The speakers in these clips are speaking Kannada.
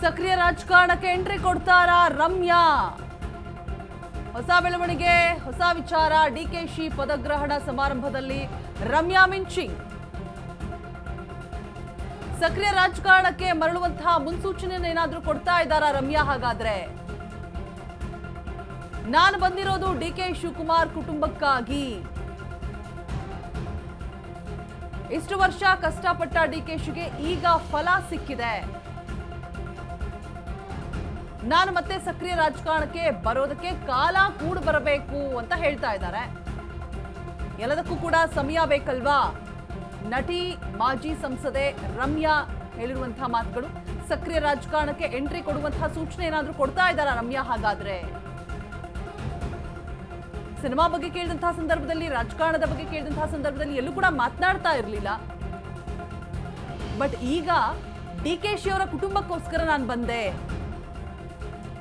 ಸಕ್ರಿಯ ರಾಜಕಾರಣಕ್ಕೆ ಎಂಟ್ರಿ ಕೊಡ್ತಾರಾ ರಮ್ಯಾ? ಹೊಸ ಬೆಳವಣಿಗೆ, ಹೊಸ ವಿಚಾರ. ಡಿಕೆಶಿ ಪದಗ್ರಹಣ ಸಮಾರಂಭದಲ್ಲಿ ರಮ್ಯಾ ಮಿಂಚಿಂಗ್. ಸಕ್ರಿಯ ರಾಜಕಾರಣಕ್ಕೆ ಮರಳುವಂತಹ ಮುನ್ಸೂಚನೆಯನ್ನು ಏನಾದ್ರೂ ಕೊಡ್ತಾ ಇದ್ದಾರಾ ರಮ್ಯಾ? ಹಾಗಾದ್ರೆ ನಾನು ಬಂದಿರೋದು ಡಿಕೆ ಶಿವಕುಮಾರ್ ಕುಟುಂಬಕ್ಕಾಗಿ. ಇಷ್ಟು ವರ್ಷ ಕಷ್ಟಪಟ್ಟ ಡಿಕೆಶಿಗೆ ಈಗ ಫಲ ಸಿಕ್ಕಿದೆ. ನಾನು ಮತ್ತೆ ಸಕ್ರಿಯ ರಾಜಕಾರಣಕ್ಕೆ ಬರೋದಕ್ಕೆ ಕಾಲ ಕೂಡ ಬರಬೇಕು ಅಂತ ಹೇಳ್ತಾ ಇದ್ದಾರೆ. ಎಲ್ಲದಕ್ಕೂ ಕೂಡ ಸಮಯ ಬೇಕಲ್ವಾ? ನಟಿ ಮಾಜಿ ಸಂಸದೆ ರಮ್ಯಾ ಹೇಳಿರುವಂತಹ ಮಾತುಗಳು. ಸಕ್ರಿಯ ರಾಜಕಾರಣಕ್ಕೆ ಎಂಟ್ರಿ ಕೊಡುವಂತಹ ಸೂಚನೆ ಏನಾದ್ರೂ ಕೊಡ್ತಾ ಇದ್ದಾರಾ ರಮ್ಯಾ? ಹಾಗಾದ್ರೆ ಸಿನಿಮಾ ಬಗ್ಗೆ ಕೇಳಿದಂತಹ ಸಂದರ್ಭದಲ್ಲಿ, ರಾಜಕಾರಣದ ಬಗ್ಗೆ ಕೇಳಿದಂತಹ ಸಂದರ್ಭದಲ್ಲಿ ಎಲ್ಲೂ ಕೂಡ ಮಾತನಾಡ್ತಾ ಇರಲಿಲ್ಲ. ಬಟ್ ಈಗ ಡಿಕೆಶಿ ಅವರ ಕುಟುಂಬಕ್ಕೋಸ್ಕರ ನಾನು ಬಂದೆ,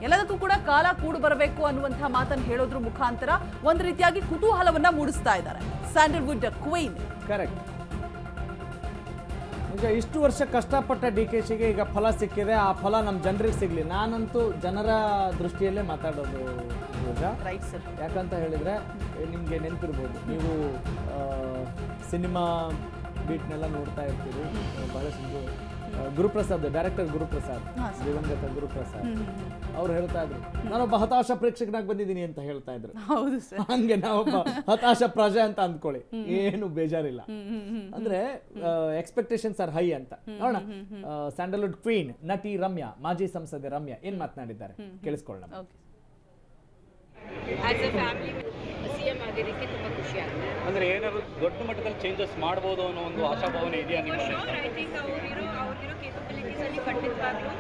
ಎಲ್ಲದಕ್ಕೂ ಕೂಡ ಕಾಲ ಕೂಡು ಬರಬೇಕು ಅನ್ನುವಂತಹ ಮಾತನ್ನು ಹೇಳೋದ್ರ ಮುಖಾಂತರ ಒಂದು ರೀತಿಯಾಗಿ ಕುತೂಹಲವನ್ನ ಮೂಡಿಸ್ತಾ ಇದ್ದಾರೆ ಸ್ಯಾಂಡಲ್ವುಡ್ ಕ್ವೀನ್. ಕರೆಕ್ಟ್. ಈಗ ಇಷ್ಟು ವರ್ಷ ಕಷ್ಟಪಟ್ಟ ಡಿಕೆಶಿಗೆ ಈಗ ಫಲ ಸಿಕ್ಕಿದೆ. ಆ ಫಲ ನಮ್ಮ ಜನರಿಗೆ ಸಿಗಲಿ. ನಾನಂತೂ ಜನರ ದೃಷ್ಟಿಯಲ್ಲೇ ಮಾತಾಡೋದು ರೈಟ್ ಸರ್. ಯಾಕಂತ ಹೇಳಿದ್ರೆ ನಿಮಗೆ ನೆನಪಿರ್ಬೋದು, ನೀವು ಸಿನಿಮಾ ಬೀಟ್ನೆಲ್ಲ ನೋಡ್ತಾ ಇರ್ತೀರಿ. ಬಹಳಷ್ಟು ಗುರುಪ್ರಸಾದ್, ಡೈರೆಕ್ಟರ್ ಗುರುಪ್ರಸಾದ್, ದಿವಂಗತ ಗುರುಪ್ರಸಾದ್ ಅವ್ರು ಹೇಳ್ತಾ ಇದ್ರು, ನಾನೊಬ್ಬ ಹತಾಶ ಪ್ರೇಕ್ಷಕನಾಗಿ ಬಂದಿದ್ದೀನಿ ಅಂತ ಹೇಳ್ತಾ ಇದ್ರು. ಹೌದು ಸರ್. ಹಂಗೆ ನಾವೊಬ್ಬ ಹತಾಶ ಪ್ರಜೆ ಅಂತ ಅಂದ್ಕೊಳ್ಳಿ, ಏನು ಬೇಜಾರಿಲ್ಲ. ಅಂದ್ರೆ ಎಕ್ಸ್ಪೆಕ್ಟೇಷನ್ಸ್ ಆರ್ ಹೈ ಅಂತ. ನೋಡೋಣ, ಸ್ಯಾಂಡಲ್ವುಡ್ ಕ್ವೀನ್ ನಟಿ ರಮ್ಯಾ, ಮಾಜಿ ಸಂಸದೆ ರಮ್ಯಾ ಏನ್ ಮಾತನಾಡಿದ್ದಾರೆ ಕೇಳಿಸ್ಕೊಳ್ಳೋಣ. ಆಸ್ ಎ ಫ್ಯಾಮಿಲಿ ಸಿಎಂ ಆಗಿದ್ದಕ್ಕೆ ತುಂಬ ಖುಷಿ ಆಗುತ್ತೆ. ಅಂದರೆ ಏನಾದ್ರು ದೊಡ್ಡ ಮಟ್ಟದಲ್ಲಿ ಚೇಂಜಸ್ ಮಾಡ್ಬೋದು ಅನ್ನೋ ಒಂದು ಆಶಾಭಾವನೆ ಇದೆಯಾ ನಿಮಗೆ? ಐ ಥಿಂಕ್ ಅವ್ರಿರೋ ಕೇಪಬಿಲಿಟೀಸಲ್ಲಿ ಖಂಡಿತವಾಗ್ಲೂ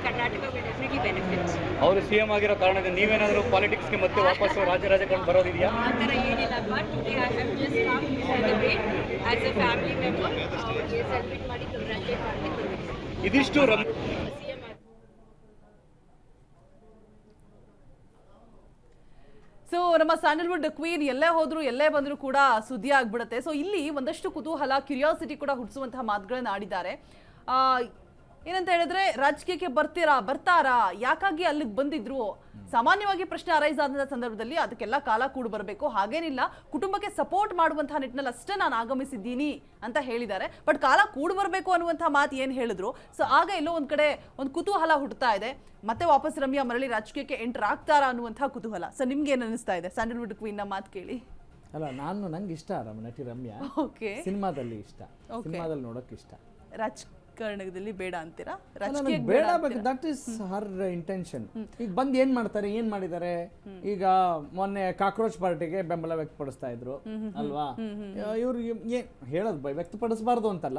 ಕರ್ನಾಟಕ ವಿಲ್ ಡೆಫಿನೆಟ್ಲಿ ಬೆನಿಫಿಟ್ಸ್. ಅವರು ಸಿಎಂ ಆಗಿರೋ ಕಾರಣದಿಂದ ನೀವೇನಾದರೂ ಪಾಲಿಟಿಕ್ಸ್ಗೆ ಮತ್ತೆ ವಾಪಸ್ ರಾಜಕಾರಣ ಬರೋದಿದೆಯಾ? ಆ ಥರ ಏನಿಲ್ಲ. But today I have just come to celebrate as a family member. ಅವ್ರಿಗೆ ಸೆಲೆಬ್ರೇಟ್ ಮಾಡಿ ಕಂಗ್ರ್ಯಾಚುಲೇಟ್ ಮಾಡಬೇಕು. ಇದಿಷ್ಟು ಸಿಎಂ ಸೊ ನಮ್ಮ ಸ್ಯಾಂಡಲ್ವುಡ್ ಕ್ವೀನ್ ಎಲ್ಲೇ ಹೋದ್ರು ಎಲ್ಲೇ ಬಂದ್ರು ಕೂಡ ಸುದ್ದಿ ಆಗ್ಬಿಡುತ್ತೆ. ಸೊ ಇಲ್ಲಿ ಒಂದಷ್ಟು ಕುತೂಹಲ, ಕ್ಯೂರಿಯಾಸಿಟಿ ಕೂಡ ಹುಟ್ಟಿಸುವಂತಹ ಮಾತುಗಳನ್ನ ಆಡಿದ್ದಾರೆ. ಏನಂತ ಹೇಳಿದ್ರೆ, ರಾಜಕೀಯಕ್ಕೆ ಬರ್ತಾರಾ, ಯಾಕಾಗಿ ಅಲ್ಲಿಗೆ ಬಂದಿದ್ರು? ಸಾಮಾನ್ಯವಾಗಿ ಪ್ರಶ್ನೆ ಅರೈಸ್ ಆದ ಸಂದರ್ಭದಲ್ಲಿ ಅದಕ್ಕೆಲ್ಲ ಕಾಲ ಕೂಡ ಬರಬೇಕು, ಹಾಗೇನಿಲ್ಲ, ಕುಟುಂಬಕ್ಕೆ ಸಪೋರ್ಟ್ ಮಾಡುವಂತಹ ನಿಟ್ಟಿನಲ್ಲಿ ಅಷ್ಟೇ ನಾನು ಆಗಮಿಸಿದ್ದೀನಿ ಅಂತ ಹೇಳಿದ್ದಾರೆ. ಬಟ್ ಕಾಲ ಕೂಡ ಬರಬೇಕು ಅನ್ನುವಂತಹ ಮಾತು ಏನು ಹೇಳಿದ್ರು, ಸೊ ಆಗ ಎಲ್ಲೋ ಒಂದ್ ಕಡೆ ಒಂದು ಕುತೂಹಲ ಹುಟ್ಟುತ್ತಾ ಇದೆ. ಮತ್ತೆ ವಾಪಸ್ ರಮ್ಯಾ ಮರಳಿ ರಾಜಕೀಯಕ್ಕೆ ಎಂಟರ್ ಆಗ್ತಾರಾ ಅನ್ನುವಂತಹ ಕುತೂಹಲ. ಸೊ ನಿಮ್ಗೆ ಏನು ಅನಿಸ್ತಾ ಇದೆ ಸ್ಯಾಂಡಲ್ವುಡ್ ಕ್ವೀನ್ ನ ಮಾತು ಕೇಳಿ? ಅಲ್ಲ, ನಂಗೆ ಇಷ್ಟ ನಟಿ ರಮ್ಯಾ. ಓಕೆ, ಸಿನಿಮಾದಲ್ಲಿ ಇಷ್ಟ, ಸಿನಿಮಾದಲ್ಲಿ ನೋಡೋಕೆ ಇಷ್ಟ. ರಾಜಕಾರಣದಲ್ಲಿ ಬೇಡ ಅಂತೀರಾ? ಬೇಡ, ದಟ್ ಇಸ್ ಹರ್ ಇಂಟೆನ್ಷನ್. ಈಗ ಬಂದು ಏನ್ ಮಾಡ್ತಾರೆ, ಏನ್ ಮಾಡಿದ್ದಾರೆ? ಈಗ ಮೊನ್ನೆ ಕಾಕ್ರೋಚ್ ಪಾರ್ಟಿಗೆ ಬೆಂಬಲ ವ್ಯಕ್ತಪಡಿಸ್ತಾ ಇದ್ರು ಅಲ್ವಾ? ಇವ್ರು ಏನ್ ಹೇಳೋದು, ವ್ಯಕ್ತಪಡಿಸಬಾರ್ದು ಅಂತಲ್ಲ,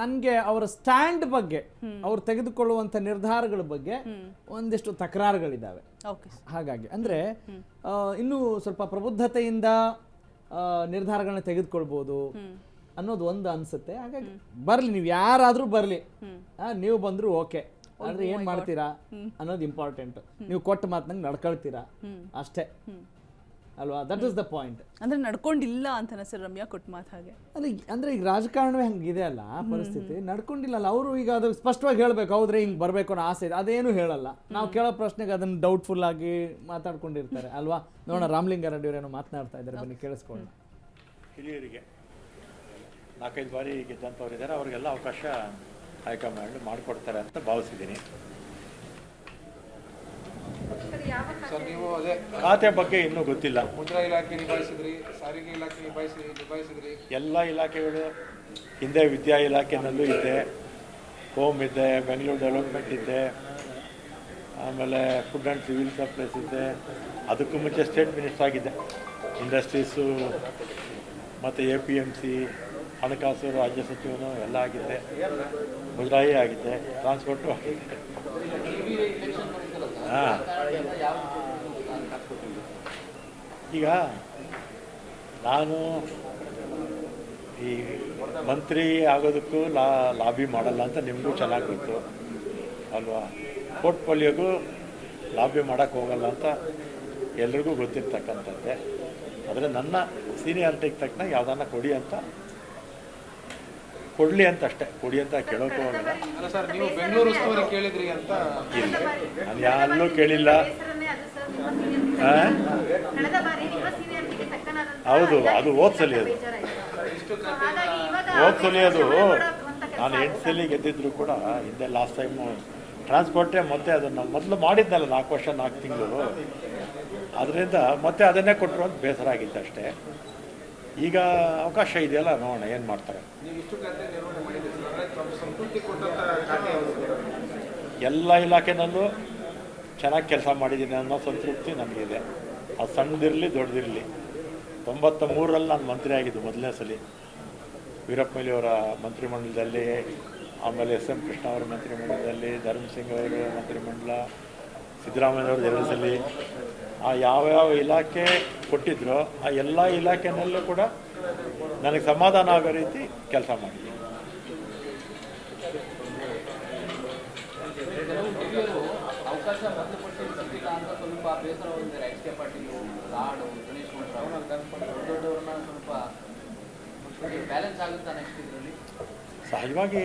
ನನ್ಗೆ ಅವರ ಸ್ಟ್ಯಾಂಡ್ ಬಗ್ಗೆ, ಅವ್ರು ತೆಗೆದುಕೊಳ್ಳುವಂತ ನಿರ್ಧಾರಗಳ ಬಗ್ಗೆ ಒಂದಿಷ್ಟು ತಕರಾರುಗಳಿದ್ದಾವೆ. ಹಾಗಾಗಿ ಅಂದ್ರೆ ಇನ್ನು ಸ್ವಲ್ಪ ಪ್ರಬುದ್ಧತೆಯಿಂದ ನಿರ್ಧಾರಗಳನ್ನ ತೆಗೆದುಕೊಳ್ಬಹುದು ಅನ್ನೋದು ಒಂದು ಅನ್ಸುತ್ತೆ. ಹಾಗಾಗಿ ಬರ್ಲಿ, ನೀವು ಯಾರಾದ್ರೂ ಬರ್ಲಿ, ನೀವು ಬಂದ್ರು ಓಕೆ, ಆದ್ರೆ ಏನ್ ಮಾಡ್ತೀರಾ ಅನ್ನೋದು ಇಂಪಾರ್ಟೆಂಟ್. ನೀವು ಕೊಟ್ಟ ಮಾತಂಗೆ ನಡ್ಕೊಳ್ತೀರಾ ಅಷ್ಟೇ ಅಲ್ವಾ? That is the point. ಅಂದ್ರೆ ನಡ್ಕೊಂಡಿಲ್ಲ ಅಂತ ಸರ್ ರಮ್ಯಾ ಕೊಟ್ಟ ಮಾತು ಹಾಗೆ ಅಂದ್ರೆ ಈಗ ರಾಜಕಾರಣವೇ ಹಂಗಿದೆ ಅಲ್ಲ ಪರಿಸ್ಥಿತಿ. ನಡ್ಕೊಂಡಿಲ್ಲ ಅವರು. ಈಗ ಅದು ಸ್ಪಷ್ಟವಾಗಿ ಹೇಳ್ಬೇಕು, ಹೌದ್ರೆ ಹಿಂಗ್ ಬರ್ಬೇಕು ಅನ್ನೋ ಆಸೆ ಇದೆ, ಅದೇನು ಹೇಳಲ್ಲ. ನಾವು ಕೇಳೋ ಪ್ರಶ್ನೆಗೆ ಅದನ್ನ ಡೌಟ್ಫುಲ್ ಆಗಿ ಮಾತಾಡ್ಕೊಂಡಿರ್ತಾರೆ ಅಲ್ವಾ? ನೋಡೋಣ, ರಾಮಲಿಂಗಾರೆಡ್ಡಿ ಅವರೇನೋ ಮಾತನಾಡ್ತಾ ಇದ್ದಾರೆ, ಬನ್ನಿ ಕೇಳಿಸ್ಕೊಳ್ಳೋಣ. ಹಿರಿಯರಿಗೆ 4-5 ಬಾರಿ ಗೆದ್ದಂಥವ್ರಿದ್ದಾರೆ, ಅವ್ರಿಗೆಲ್ಲ ಅವಕಾಶ ಹೈಕಮಾಂಡ್ ಮಾಡಿಕೊಡ್ತಾರೆ ಅಂತ ಭಾವಿಸಿದ್ದೀನಿ. ಖಾತೆ ಬಗ್ಗೆ ಇನ್ನೂ ಗೊತ್ತಿಲ್ಲ. ಮುದ್ರಾ ಇಲಾಖೆ ನಿಭಾಯಿಸಿದ್ರಿ, ಸಾರಿಗೆ ಇಲಾಖೆ ನಿಭಾಯಿಸಿದ್ರಿ. ಎಲ್ಲ ಇಲಾಖೆಗಳು ಹಿಂದೆ ವಿದ್ಯಾ ಇಲಾಖೆನಲ್ಲೂ ಇದ್ದೆ, ಹೋಮ್ ಇದ್ದೆ, ಬೆಂಗಳೂರು ಡೆವಲಪ್ಮೆಂಟ್ ಇದ್ದೆ, ಆಮೇಲೆ ಫುಡ್ ಆ್ಯಂಡ್ ಸಿವಿಲ್ ಸಪ್ಲೈಸ್ ಇದ್ದೆ. ಅದಕ್ಕೂ ಮುಂಚೆ ಸ್ಟೇಟ್ ಮಿನಿಸ್ಟರ್ ಆಗಿದ್ದೆ. ಇಂಡಸ್ಟ್ರೀಸು ಮತ್ತು APMC ಹಣಕಾಸು ರಾಜ್ಯ ಸಚಿವನು ಎಲ್ಲ ಆಗಿದ್ದೆ, ಮುಜರಾಯಿ ಆಗಿದ್ದೆ, ಟ್ರಾನ್ಸ್ಪೋರ್ಟು ಆಗಿದ್ದೆ. ಹಾಂ, ಈಗ ನಾನು ಈ ಮಂತ್ರಿ ಆಗೋದಕ್ಕೂ ಲಾಬಿ ಮಾಡಲ್ಲ ಅಂತ ನಿಮಗೂ ಚೆನ್ನಾಗಿ ಗೊತ್ತು ಅಲ್ವಾ? ಪೋರ್ಟ್ಫೋಲಿಯೋಗೂ ಲಾಬಿ ಮಾಡೋಕ್ಕೆ ಹೋಗಲ್ಲ ಅಂತ ಎಲ್ರಿಗೂ ಗೊತ್ತಿರ್ತಕ್ಕಂಥದ್ದೇ. ಆದರೆ ನನ್ನ ಸೀನಿಯಾರಿಟಿಗೆ ತಕ್ಕನ ಯಾವುದನ್ನ ಕೊಡಿ ಅಂತ ಕೊಡಲಿ ಅಂತ ಅಷ್ಟೇ, ಕೊಡಿ ಅಂತ ಕೇಳೋಕ್ಕೂ ಹೋಗಲ್ಲ. ಅಲ್ಲ ಸರ್, ನೀವು ಬೆಂಗಳೂರು ಉಸ್ತುವಾರಿ ಕೇಳಿದ್ರಿ ಅಂತ. ಇಲ್ಲ, ನಾನು ಯಾರನ್ನೂ ಕೇಳಿಲ್ಲ. ಆ? ಹೌದು, ಅದು ಹೋದ್ಸಲಿ ಅದು ನಾನು 8 ಸಲ ಗೆದ್ದಿದ್ರು ಕೂಡ ಹಿಂದೆ ಲಾಸ್ಟ್ ಟೈಮು ಟ್ರಾನ್ಸ್ಪೋರ್ಟೇ ಮತ್ತೆ ಅದನ್ನು ಮೊದಲು ಮಾಡಿದ್ನಲ್ಲ 4 ವರ್ಷ 4 ತಿಂಗಳು, ಅದರಿಂದ ಮತ್ತೆ ಅದನ್ನೇ ಕೊಟ್ಟರು ಅಂತ ಬೇಸರ ಆಗಿತ್ತು ಅಷ್ಟೇ. ಈಗ ಅವಕಾಶ ಇದೆಯಲ್ಲ, ನೋಡೋಣ ಏನು ಮಾಡ್ತಾರೆ. ನೀವು ಇಷ್ಟು ಖಾತೆ ನಿರ್ವಹಣೆ ಮಾಡಿದ್ದೀರಿ ಸರ್, ಅಂದರೆ ತಮ್ಮ ಸಂತೃಪ್ತಿ ಕೊಟ್ಟಂಥ ಖಾತೆ ಯಾವುದು? ಎಲ್ಲ ಇಲಾಖೆನಲ್ಲೂ ಚೆನ್ನಾಗಿ ಕೆಲಸ ಮಾಡಿದ್ದೀನಿ ಅನ್ನೋ ಸಂತೃಪ್ತಿ ನನಗಿದೆ. ಅದು ಸಣ್ಣದಿರಲಿ ದೊಡ್ಡದಿರಲಿ. 93ರಲ್ಲಿ ನಾನು ಮಂತ್ರಿ ಆಗಿದ್ದು ಮೊದಲನೇ ಸಲ, ವೀರಪ್ಪ ಮೊಯ್ಲಿ ಅವರ ಮಂತ್ರಿಮಂಡಲದಲ್ಲಿ, ಆಮೇಲೆ SM ಕೃಷ್ಣ ಅವರ ಮಂತ್ರಿಮಂಡಲದಲ್ಲಿ, ಧರ್ಮಸಿಂಗ್ ಅವರ ಮಂತ್ರಿಮಂಡಲ, ಸಿದ್ದರಾಮಯ್ಯವ್ರದ್ದು 2 ಸಲ. ಆ ಯಾವ್ಯಾವ ಇಲಾಖೆ ಕೊಟ್ಟಿದ್ರೋ ಆ ಎಲ್ಲ ಇಲಾಖೆನಲ್ಲೂ ಕೂಡ ನನಗೆ ಸಮಾಧಾನ ಆಗೋ ರೀತಿ ಕೆಲಸ ಮಾಡಿದ್ದೀನಿ. ಅವಕಾಶ ಮೊದಲು ಕೊಟ್ಟಿಲ್ಲ ಅಂತ ಸ್ವಲ್ಪ ಬೇಸರ ಹೊಂದಿದ್ದಾರೆ. HK ಪಾಟೀಲ್, ಲಾಡು, ಗಣೇಶ್ ದೊಡ್ಡವ್ರನ್ನ ಸ್ವಲ್ಪ ಬ್ಯಾಲೆನ್ಸ್ ಆಗುತ್ತಾ ನೆಕ್ಸ್ಟ್ ಇದರಲ್ಲಿ? ಸಹಜವಾಗಿ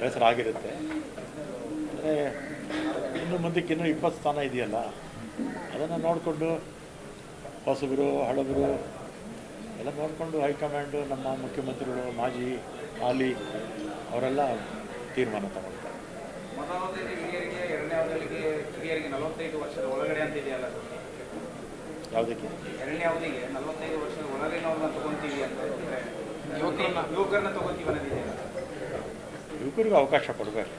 ಬೇಸರ ಆಗಿರುತ್ತೆ. ಅಂದರೆ ಇನ್ನು ಮುಂದಕ್ಕೆ ಇನ್ನೂ 20 ಸ್ಥಾನ ಇದೆಯಲ್ಲ, ಅದನ್ನು ನೋಡಿಕೊಂಡು ಹೊಸಬರು ಹಳಬರು ಎಲ್ಲ ನೋಡಿಕೊಂಡು ಹೈಕಮಾಂಡು, ನಮ್ಮ ಮುಖ್ಯಮಂತ್ರಿಗಳು, ಮಾಜಿ ಹಾಲಿ ಅವರೆಲ್ಲ ತೀರ್ಮಾನ ತಗೊಳ್ತಾರೆ. ಮೊದಲನೇದಾಗಿ ಹಿರಿಯರಿಗೆ, ಎರಡನೇ ಅವಧಿಗೆ ಹಿರಿಯರಿಗೆ 45 ವರ್ಷದ ಒಳಗಡೆ ಅಂತ ಇದೆಯಲ್ಲ ಸರ್, ಯಾವುದಕ್ಕೆ? ಎರಡನೇ ಅವಧಿಗೆ 45 ವರ್ಷದ ಒಳಗಿನವ್ರನ್ನ ತಗೊಂತೀವಿ ಅಂತ ಯುವಕರನ್ನ ತಗೋತೀವಿ ಅನ್ನೋದಿದೆಯಲ್ಲ. ಯುವಕರಿಗೂ ಅವಕಾಶ ಕೊಡಬೇಕು.